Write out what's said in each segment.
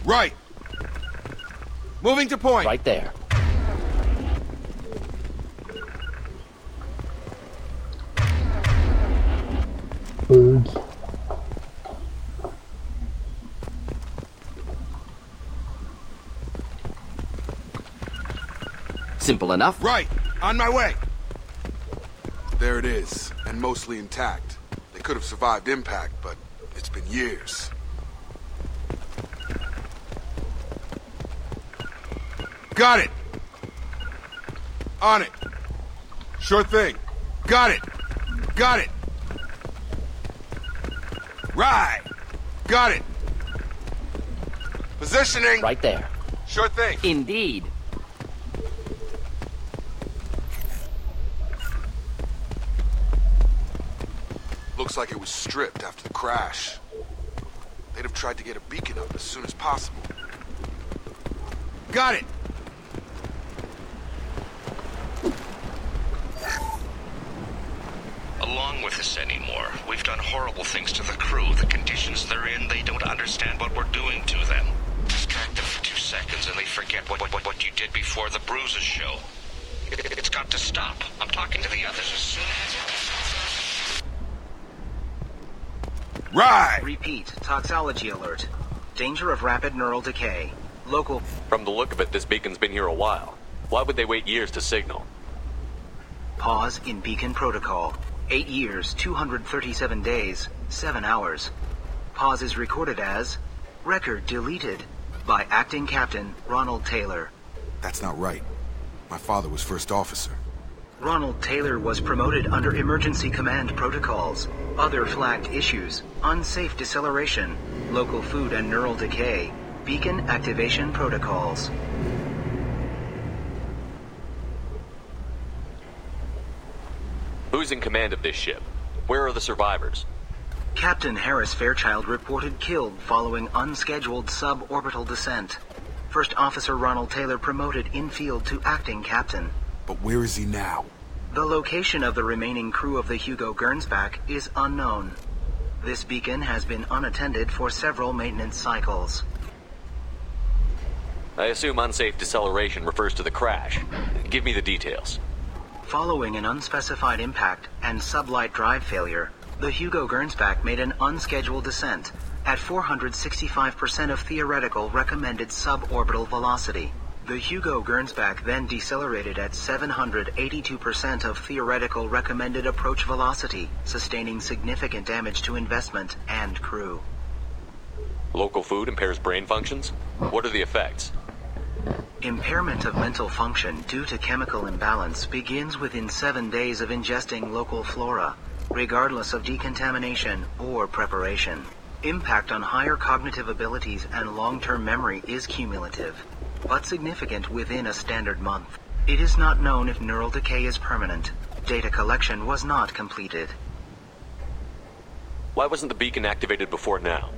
Right. Moving to point. Right there. Birds. Simple enough. Right. On my way. There it is, and mostly intact. They could have survived impact, but it's been years. Got it. On it. Sure thing. Got it. Got it. Right. Got it. Positioning. Right there. Sure thing. Indeed. Looks like it was stripped after the crash. They'd have tried to get a beacon up as soon as possible. Got it. Along with us anymore. We've done horrible things to the crew. The conditions they're in, they don't understand what we're doing to them. Distract them for 2 seconds and they forget what you did before the bruises show. It's got to stop. I'm talking to the others as soon as... Right. Repeat, toxology alert. Danger of rapid neural decay. Local... From the look of it, this beacon's been here a while. Why would they wait years to signal? Pause in beacon protocol. 8 years, 237 days, 7 hours. Pause is recorded as... Record deleted by Acting Captain Ronald Taylor. That's not right. My father was first officer. Ronald Taylor was promoted under emergency command protocols. Other flagged issues: unsafe deceleration, local food and neural decay, beacon activation protocols. Who's in command of this ship? Where are the survivors? Captain Harris Fairchild reported killed following unscheduled suborbital descent. First Officer Ronald Taylor promoted in-field to acting captain. But where is he now? The location of the remaining crew of the Hugo Gernsback is unknown. This beacon has been unattended for several maintenance cycles. I assume unsafe deceleration refers to the crash. Give me the details. Following an unspecified impact and sublight drive failure, the Hugo Gernsback made an unscheduled descent at 465% of theoretical recommended suborbital velocity. The Hugo Gernsback then decelerated at 782% of theoretical recommended approach velocity, sustaining significant damage to investment and crew. Local food impairs brain functions? What are the effects? Impairment of mental function due to chemical imbalance begins within 7 days of ingesting local flora, regardless of decontamination or preparation. Impact on higher cognitive abilities and long-term memory is cumulative, but significant within a standard month. It is not known if neural decay is permanent. Data collection was not completed. Why wasn't the beacon activated before now?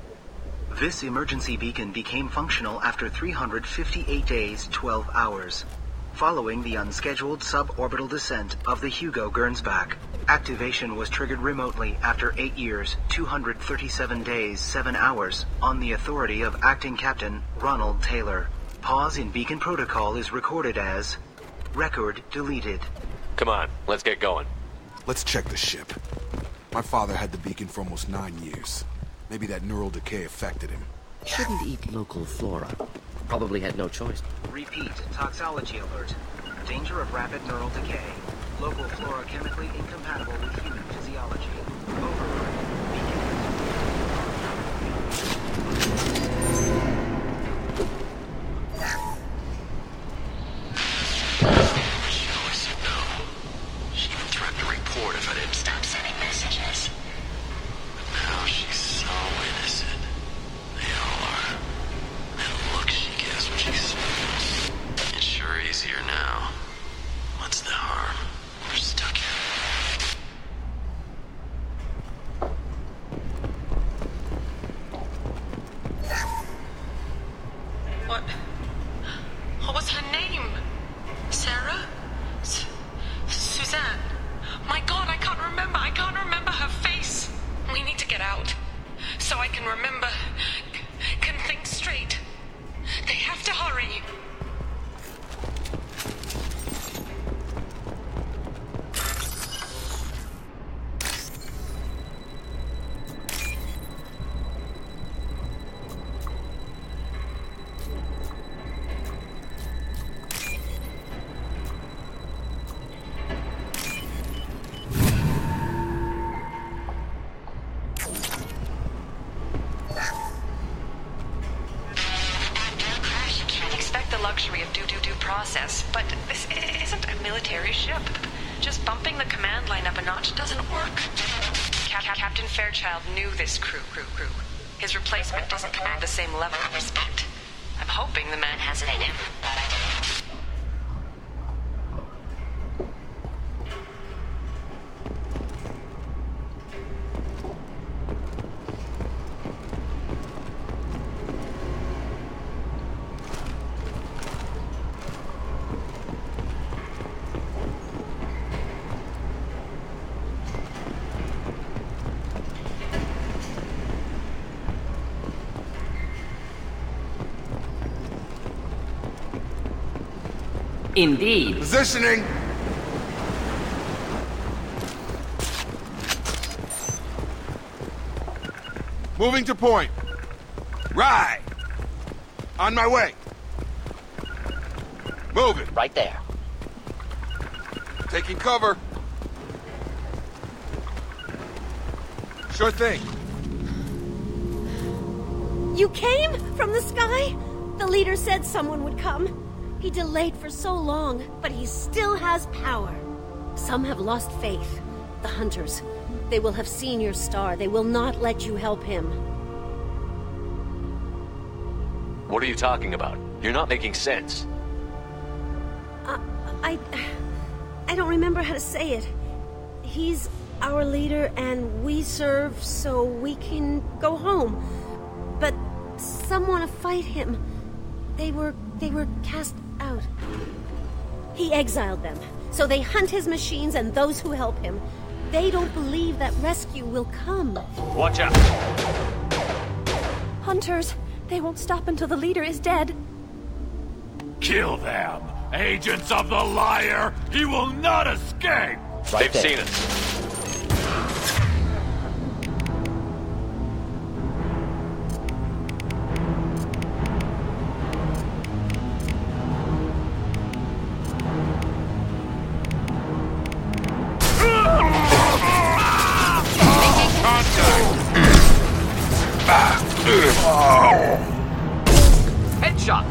This emergency beacon became functional after 358 days, 12 hours. Following the unscheduled suborbital descent of the Hugo Gernsback, activation was triggered remotely after 8 years, 237 days, 7 hours, on the authority of Acting Captain Ronald Taylor. Pause in beacon protocol is recorded as... Record deleted. Come on, let's get going. Let's check the ship. My father had the beacon for almost 9 years. Maybe that neural decay affected him. Shouldn't eat local flora. Probably had no choice. Repeat, toxology alert. Danger of rapid neural decay. Local flora chemically incompatible with human physiology. Override. She always said no. She even threatened to report if I didn't stop sending messages. But now she's so innocent. They all are. That look she gives when she smiles. It's sure easier now. What's the harm? We're stuck here. What was her name? Sarah? Suzanne? My God, I can't remember. I can't remember her face. We need to get out. So I can remember, can think straight. luxury of due process, but this isn't a military ship. Just bumping the command line up a notch doesn't work. Captain Fairchild knew this crew. His replacement doesn't command the same level of respect. I'm hoping the man has it in him. Indeed. Positioning! Moving to point. Right! On my way. Moving. Right there. Taking cover. Sure thing. You came from the sky? The leader said someone would come. He delayed for so long, but he still has power. Some have lost faith. The hunters. They will have seen your star. They will not let you help him. What are you talking about? You're not making sense. I don't remember how to say it. He's our leader and we serve so we can go home. But some want to fight him. They were cast out. He exiled them, so they hunt his machines and those who help him. They don't believe that rescue will come. Watch out! Hunters, they won't stop until the leader is dead. Kill them! Agents of the liar! He will not escape! They've seen us. Headshot!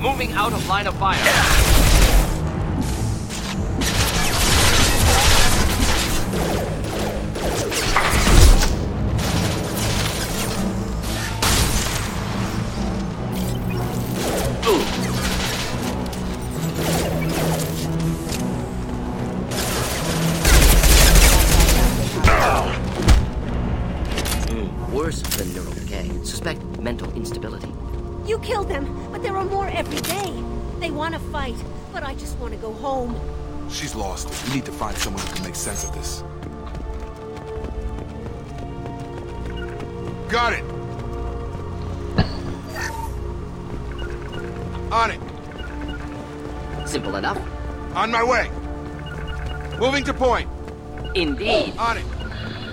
Moving out of line of fire. Worse than neural decay. Suspect mental instability. You killed them, but there are more every day. They want to fight, but I just want to go home. She's lost it. We need to find someone who can make sense of this. Got it! On it! Simple enough. On my way! Moving to point! Indeed. On it!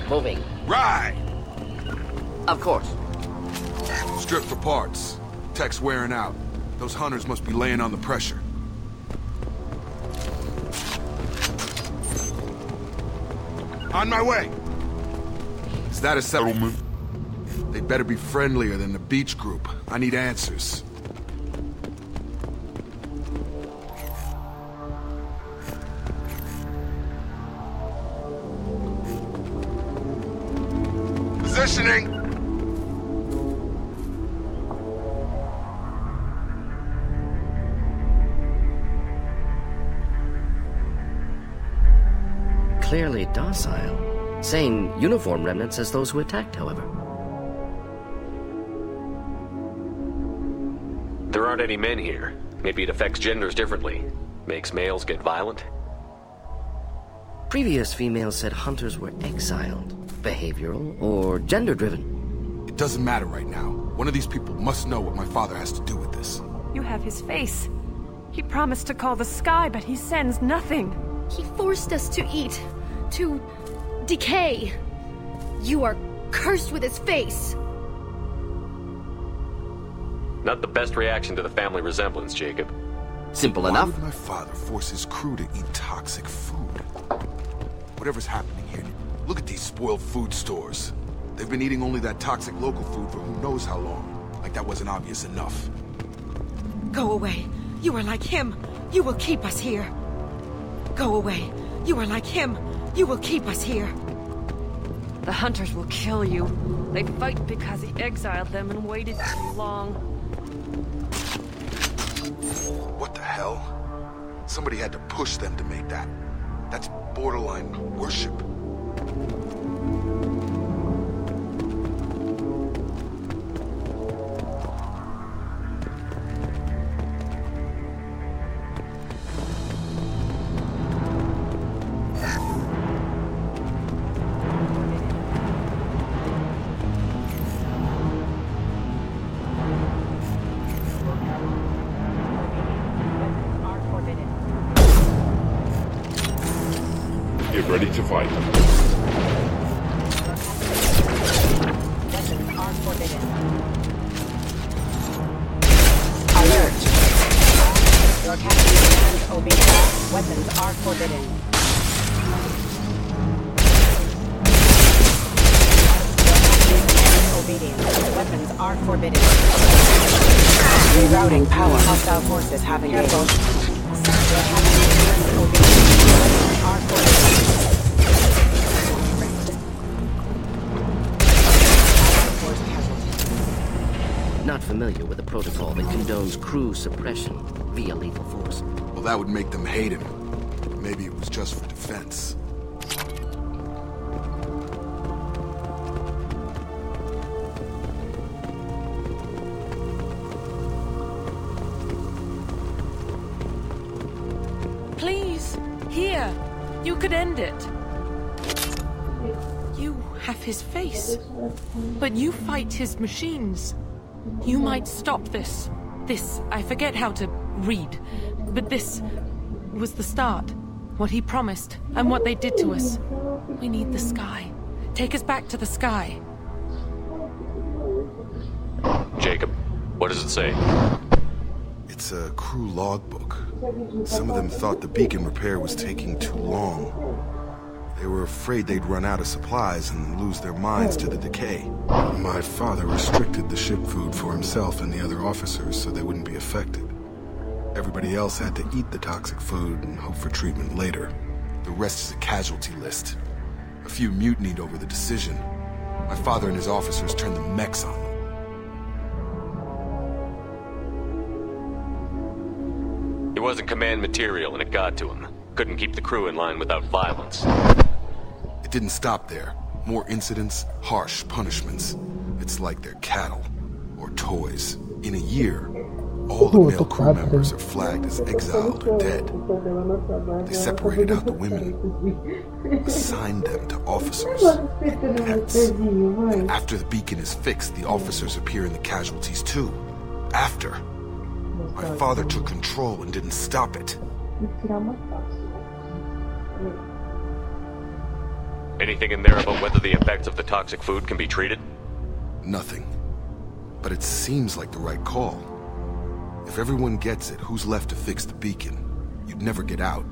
Moving. Right! Of course. Strip for parts. Tech's wearing out. Those hunters must be laying on the pressure. On my way! Is that a settlement? They better be friendlier than the beach group. I need answers. Positioning! clearly docile. Same uniform remnants as those who attacked, however. There aren't any men here. Maybe it affects genders differently. Makes males get violent? Previous females said hunters were exiled, behavioral, or gender-driven. It doesn't matter right now. One of these people must know what my father has to do with this. You have his face. He promised to call the sky, but he sends nothing. He forced us to eat, to decay. You are cursed with his face. Not the best reaction to the family resemblance, Jacob. Simple Why enough. would my father force his crew to eat toxic food? Whatever's happening here, look at these spoiled food stores. They've been eating only that toxic local food for who knows how long. Like that wasn't obvious enough. Go away. You are like him. You will keep us here. Go away. You are like him. You will keep us here. The hunters will kill you. They fight because he exiled them and waited too long. What the hell? Somebody had to push them to make that. That's borderline worship. Get ready to fight. Weapons are forbidden. Alert! Your captain commands obedience. Weapons are forbidden. Your captain commands obedience. Weapons are forbidden. Rerouting power. Hostile forces have engaged. Your captain commands obedience. Weapons are forbidden. Not familiar with a protocol that condones crew suppression via lethal force. Well, that would make them hate him. Maybe it was just for defense. Please, here. You could end it. You have his face, but you fight his machines. You might stop this. This, I forget how to read, but this was the start. What he promised, and what they did to us. We need the sky. Take us back to the sky. Jacob, what does it say? It's a crew logbook. Some of them thought the beacon repair was taking too long. They were afraid they'd run out of supplies and lose their minds to the decay. My father restricted the ship food for himself and the other officers so they wouldn't be affected. Everybody else had to eat the toxic food and hope for treatment later. The rest is a casualty list. A few mutinied over the decision. My father and his officers turned the mechs on them. He wasn't command material and it got to him. Couldn't keep the crew in line without violence. It didn't stop there. More incidents, harsh punishments. It's like they're cattle or toys. In a year, all the male crew members are flagged as exiled or dead. They separated out the women, assigned them to officers and pets. And after the beacon is fixed, the officers appear in the casualties too. After. My father took control and didn't stop it. Anything in there about whether the effects of the toxic food can be treated? Nothing. But it seems like the right call. If everyone gets it, who's left to fix the beacon? You'd never get out.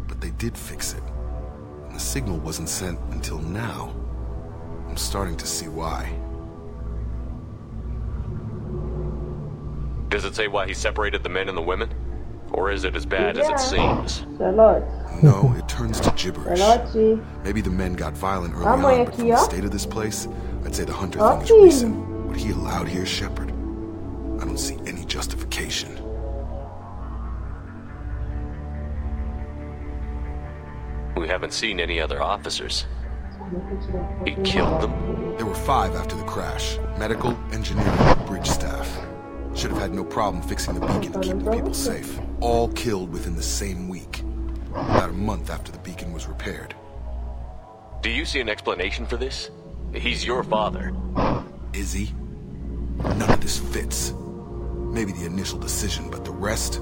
But they did fix it. And the signal wasn't sent until now. I'm starting to see why. Does it say why he separated the men and the women? Or is it as bad as it seems? No, it turns to gibberish. Maybe the men got violent early on, but from the state of this place, I'd say the hunter thing is recent. What he allowed here, Shepard? I don't see any justification. We haven't seen any other officers. He killed them? There were 5 after the crash. Medical, engineering, bridge staff. Should have had no problem fixing the beacon to keep the people safe. All killed within the same week. About a month after the beacon was repaired. Do you see an explanation for this? He's your father. Is he? None of this fits. Maybe the initial decision, but the rest?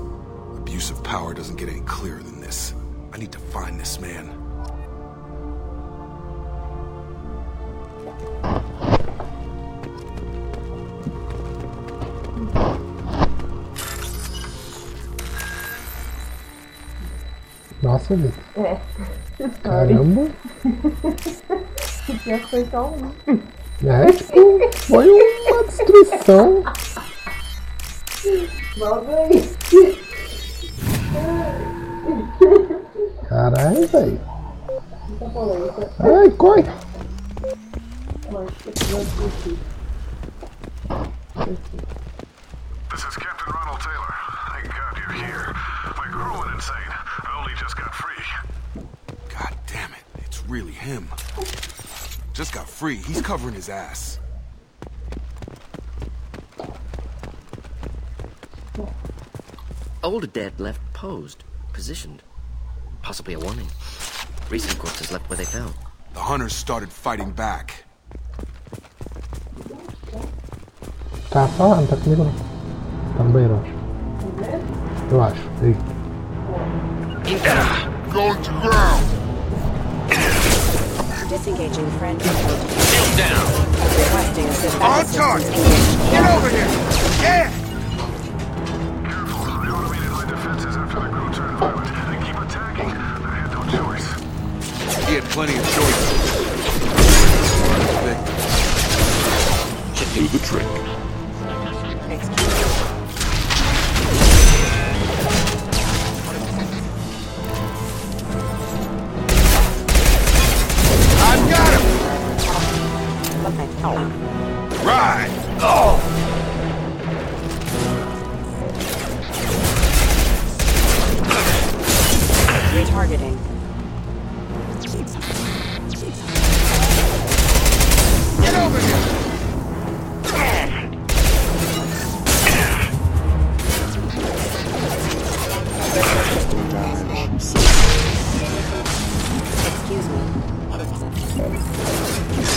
Abuse of power doesn't get any clearer than this. I need to find this man. Nossa, Vitor. Caramba. Já foi só um. É, tipo, foi uma destruição. Caralho, velho. Ai, corre. This is Captain Ronald Taylor. Thank God you're here. My crew went insane. I only just got free. God damn it. It's really him. Just got free. He's covering his ass. Older dead left posed, positioned. Possibly a warning. Recent corpses left where they fell. The hunters started fighting back. Tá falando, tá comigo não. Tá no banheiro, eu acho. Aí. Going to ground. Disengaging friend. Shield down. Requesting assistance. On target. Get over here. Yeah. Careful. I automated my defenses after the crew turned violent. They keep attacking. I had no choice. He had plenty of choices. Should do the trick. I've got him! Right! Oh! Retargeting. Get over here! Excuse me.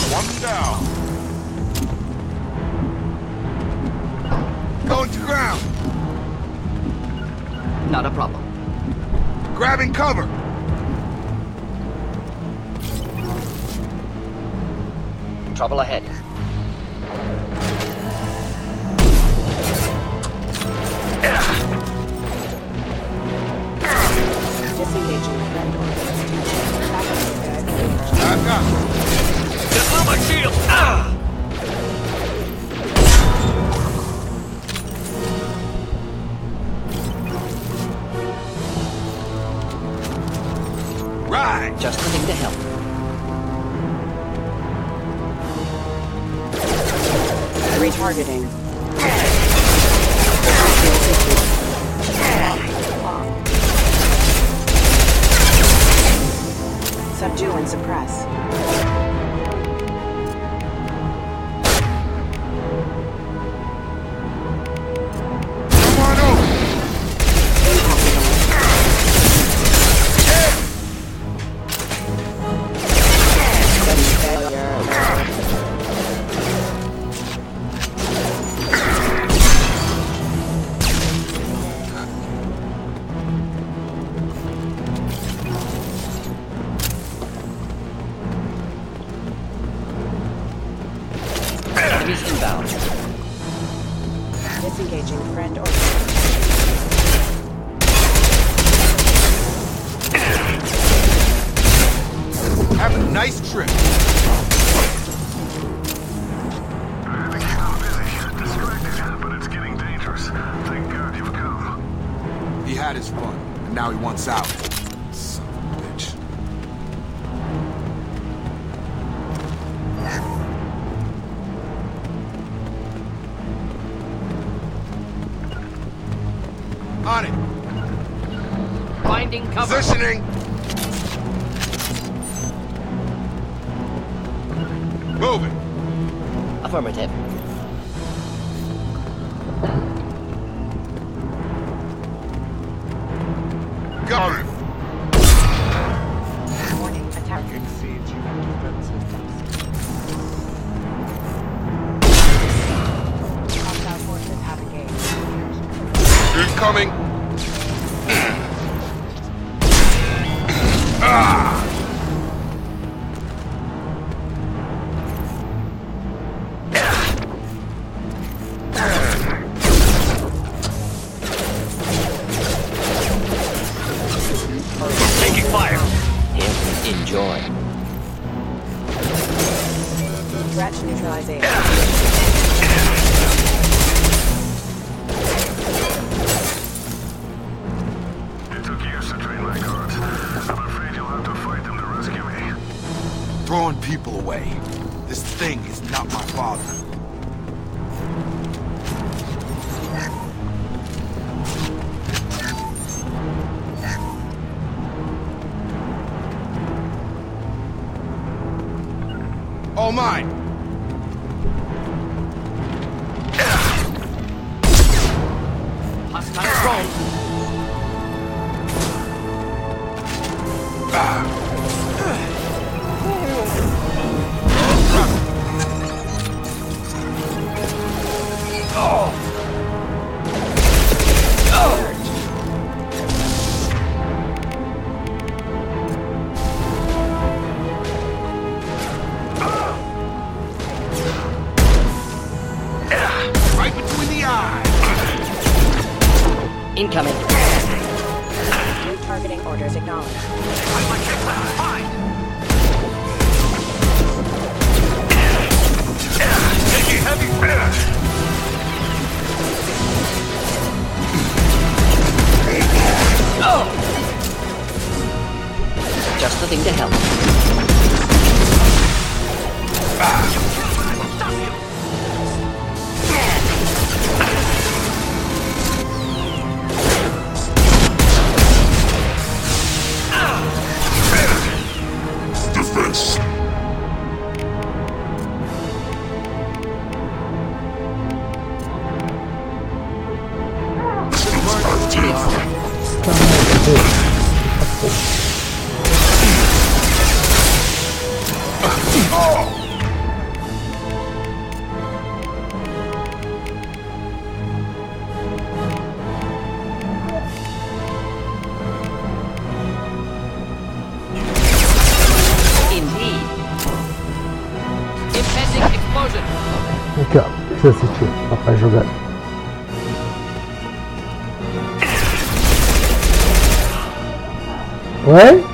One down. Going to ground! Not a problem. Grabbing cover! Trouble ahead. Disengaging friend. I've got him. Get on my shield! Ah! Right! Just looking to help. Retargeting. Subdue and suppress. Come on over! Enemies inbound. Disengaging friend or Have a nice trip. I had to keep them busy. Distracted, but it's getting dangerous. Thank God you've come. He had his fun, and now he wants out. Son of a bitch. On it. Finding cover. Positioning. Moving. Affirmative. Got it. Warning, attack. Exceeds human defense systems. Hostile forces have engaged. Incoming. Ah! Taking fire. Here, enjoy. Threat neutralization. It took years to train my guards. I'm afraid you'll have to fight them to rescue me. Throwing people away. This thing is not my father. All mine. Hostile drone. Right between the eyes. Incoming. New targeting orders acknowledged. Taking heavy fire. Just the thing to help. Defense. Indeed. Impending explosion. Aqui, ó. Precisa assistir. Papai jogar. Oi?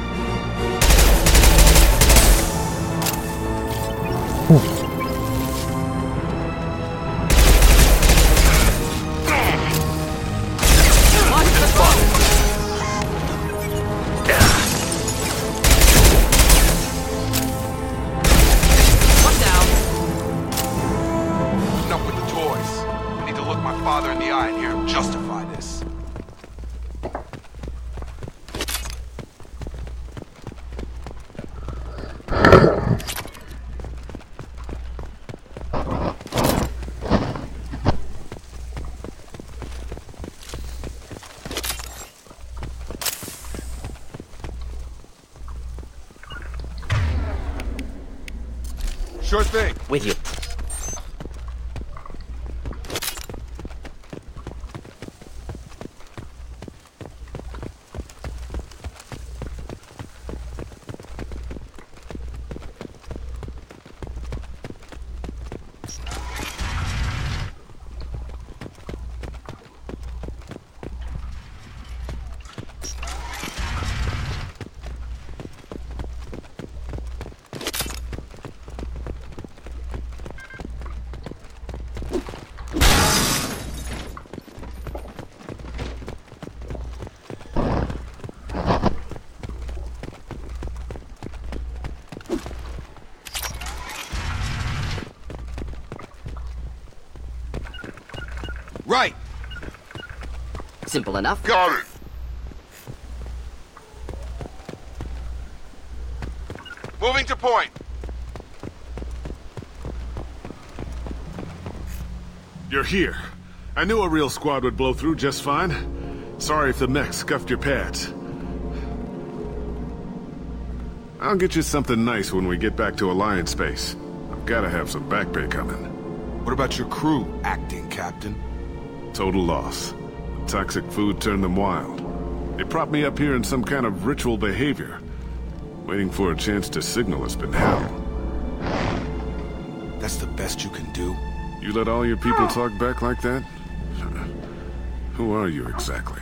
Enough with the toys. I need to look my father in the eye and hear him justify this. Sure thing. With you. Right. Simple enough. Got it. Moving to point. You're here. I knew a real squad would blow through just fine. Sorry if the mech scuffed your pads. I'll get you something nice when we get back to Alliance Base. I've gotta have some back pay coming. What about your crew acting, Captain? Total loss. The toxic food turned them wild. They propped me up here in some kind of ritual behavior. Waiting for a chance to signal has been hell. That's the best you can do? You let all your people talk back like that? Who are you exactly?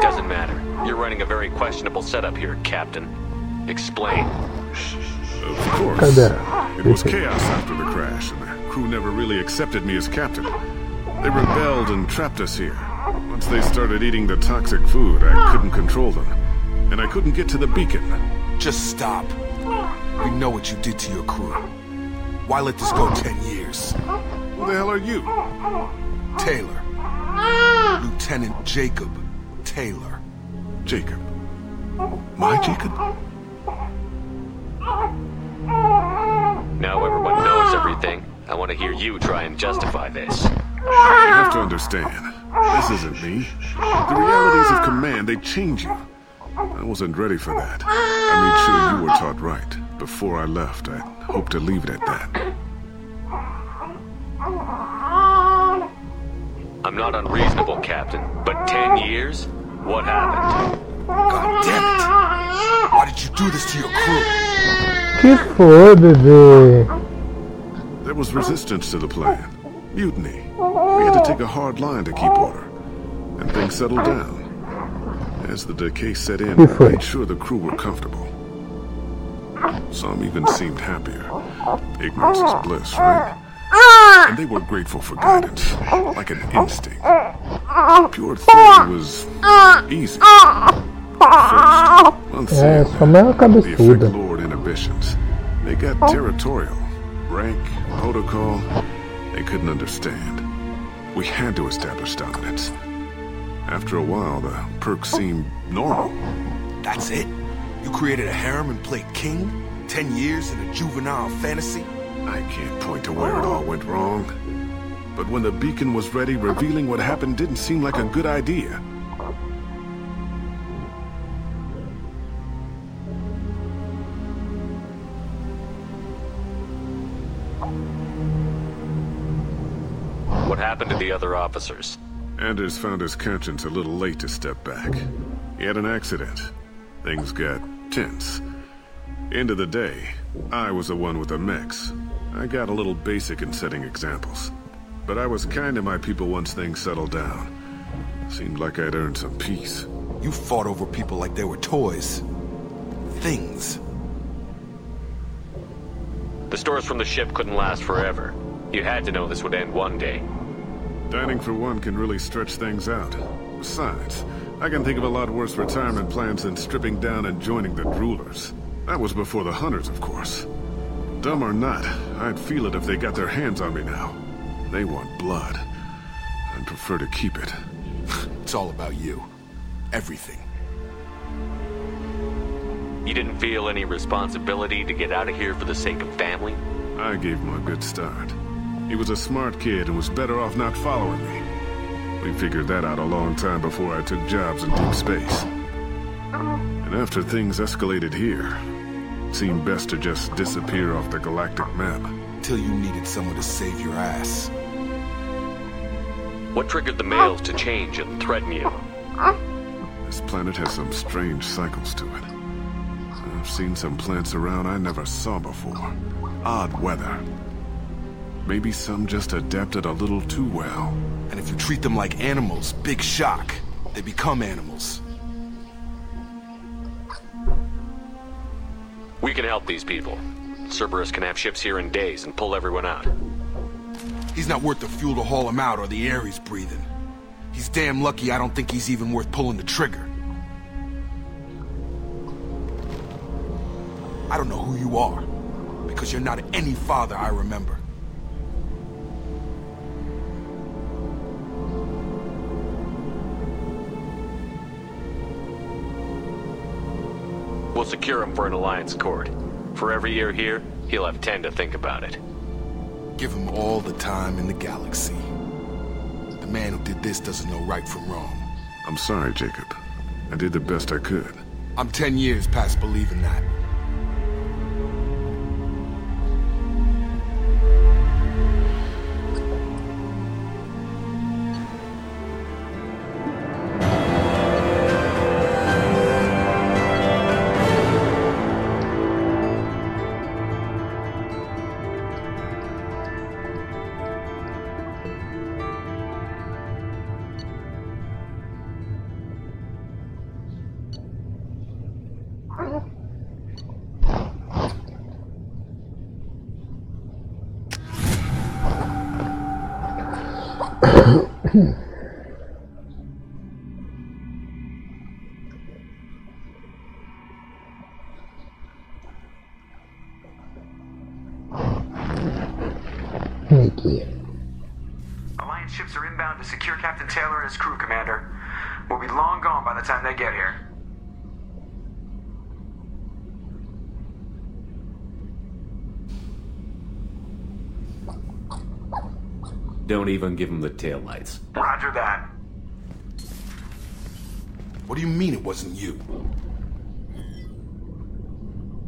Doesn't matter. You're running a very questionable setup here, Captain. Explain. Of course. It was chaos after the crash, and the crew never really accepted me as captain. They rebelled and trapped us here. Once they started eating the toxic food, I couldn't control them. And I couldn't get to the beacon. Just stop. We know what you did to your crew. Why let this go 10 years? Who the hell are you? Taylor. Lieutenant Jacob Taylor. Jacob? My Jacob? Now everyone knows everything. I want to hear you try and justify this. You have to understand, this isn't me. The realities of command, they change you. I wasn't ready for that. I made sure you were taught right. Before I left, I hoped to leave it at that. I'm not unreasonable, Captain, but 10 years? What happened? God damn it! Why did you do this to your crew? Que foi, bebê? There was resistance to the plan. Mutiny. We had to take a hard line to keep order. And things settled down. As the decay set in, I made sure the crew were comfortable. Some even seemed happier. Ignorance is bliss, right? And they were grateful for guidance, like an instinct. Pure theory was easy. First, É, sua mãe é uma the cabeçuda. effect lord inhibitions. They got territorial. Rank, protocol, they couldn't understand. We had to establish dominance. After a while, the perks seemed normal. That's it? You created a harem and played king? 10 years in a juvenile fantasy? I can't point to where it all went wrong. But when the beacon was ready, revealing what happened didn't seem like a good idea. What happened to the other officers? Anders found his conscience a little late to step back. He had an accident. Things got tense. End of the day, I was the one with the mechs. I got a little basic in setting examples. But I was kind to my people once things settled down. Seemed like I'd earned some peace. You fought over people like they were toys. Things. The stores from the ship couldn't last forever. You had to know this would end one day. Dining for one can really stretch things out. Besides, I can think of a lot worse retirement plans than stripping down and joining the Droolers. That was before the Hunters, of course. Dumb or not, I'd feel it if they got their hands on me now. They want blood. I'd prefer to keep it. It's all about you. Everything. You didn't feel any responsibility to get out of here for the sake of family? I gave him a good start. He was a smart kid and was better off not following me. We figured that out a long time before I took jobs in deep space. And after things escalated here, it seemed best to just disappear off the galactic map. Till you needed someone to save your ass. What triggered the males to change and threaten you? This planet has some strange cycles to it. I've seen some plants around I never saw before. Odd weather. Maybe some just adapted a little too well. And if you treat them like animals, big shock. They become animals. We can help these people. Cerberus can have ships here in days and pull everyone out. He's not worth the fuel to haul him out or the air he's breathing. He's damn lucky I don't think he's even worth pulling the trigger. I don't know who you are, because you're not any father I remember. We'll secure him for an Alliance court. For every year here, He'll have 10 to think about it. Give him all the time in the galaxy. The man who did this doesn't know right from wrong. I'm sorry, Jacob. I did the best I could. I'm 10 years past believing that. Alliance ships are inbound to secure Captain Taylor and his crew, Commander. We'll be long gone by the time they get here. Don't even give him the taillights. Roger that. What do you mean it wasn't you?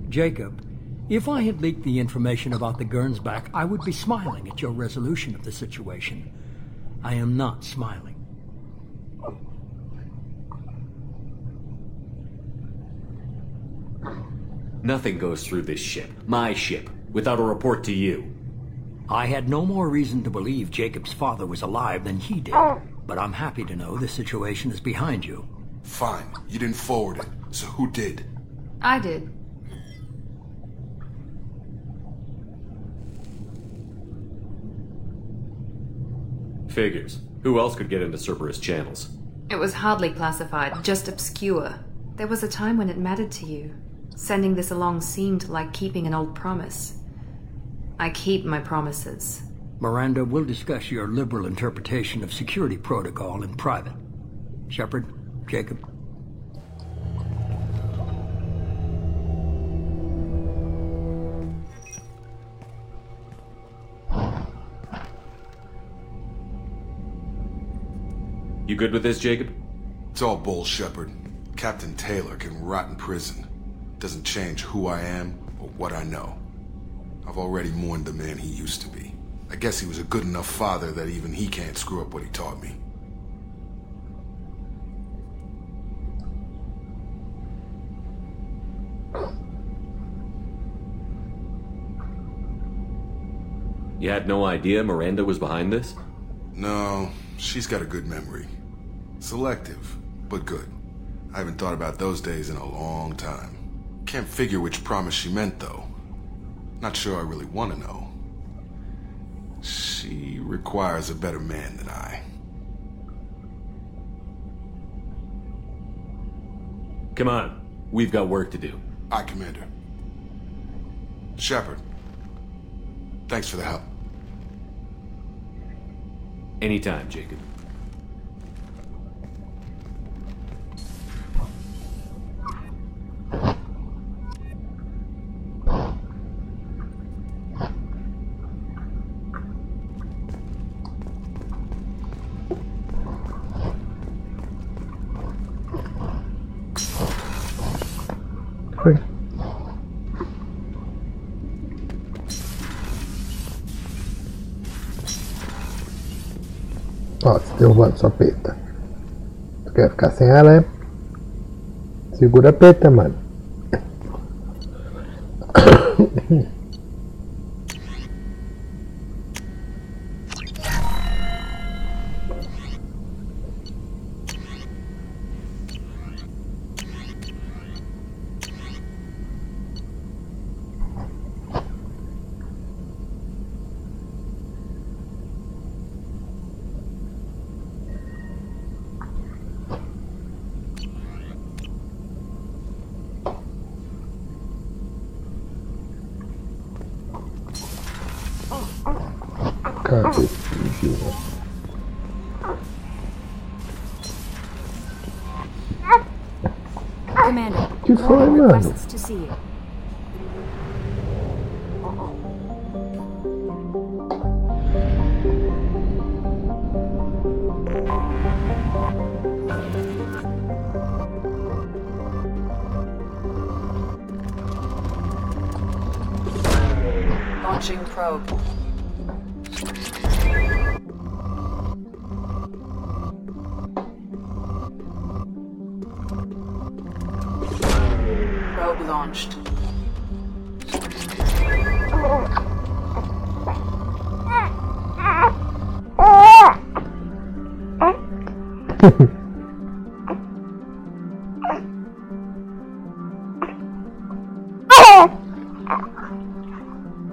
Jacob, if I had leaked the information about the Gernsback, I would be smiling at your resolution of the situation. I am not smiling. Nothing goes through this ship, my ship, without a report to you. I had no more reason to believe Jacob's father was alive than he did. But I'm happy to know the situation is behind you. Fine. You didn't forward it. So who did? I did. Figures. Who else could get into Cerberus channels? It was hardly classified, just obscure. There was a time when it mattered to you. Sending this along seemed like keeping an old promise. I keep my promises. Miranda, we'll discuss your liberal interpretation of security protocol in private. Shepard, Jacob. You good with this, Jacob? It's all bull, Shepard. Captain Taylor can rot in prison. Doesn't change who I am or what I know. I've already mourned the man he used to be. I guess he was a good enough father that even he can't screw up what he taught me. You had no idea Miranda was behind this? No, she's got a good memory. Selective, but good. I haven't thought about those days in a long time. Can't figure which promise she meant, though. Not sure I really want to know. She requires a better man than I. Come on. We've got work to do. Aye, Commander. Shepard. Thanks for the help. Anytime, Jacob. Ó, se derrubando sua peta. Tu quer ficar sem ela, é? Segura a peta, mano. Cadê esse bicho? Commander, Que foi, Warren mano? requests to see you. Launching probe. Probe launched.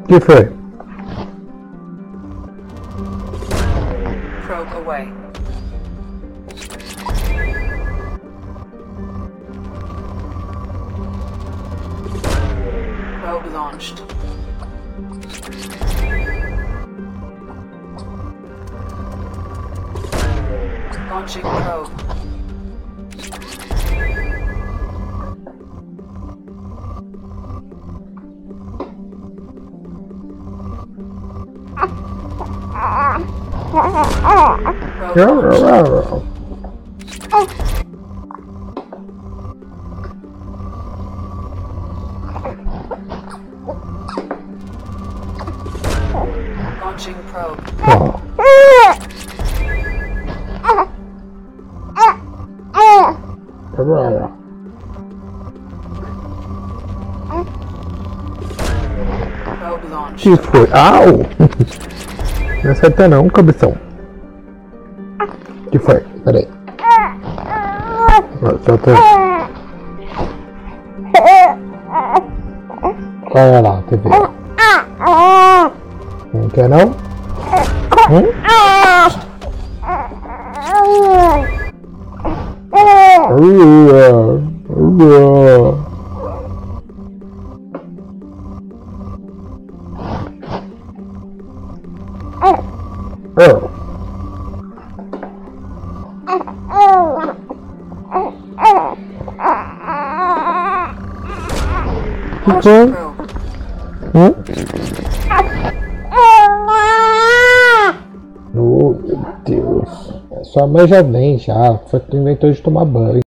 Que foi? Probe away. Probe launched. Launching probe. Launching probe. Probe launched. Que foi? Au! Não acerta não, cabeção. Que foi? Peraí. Olha lá, TV. Não quer não? Oh, meu Deus. Sua mãe já vem já. Foi que inventou de tomar banho.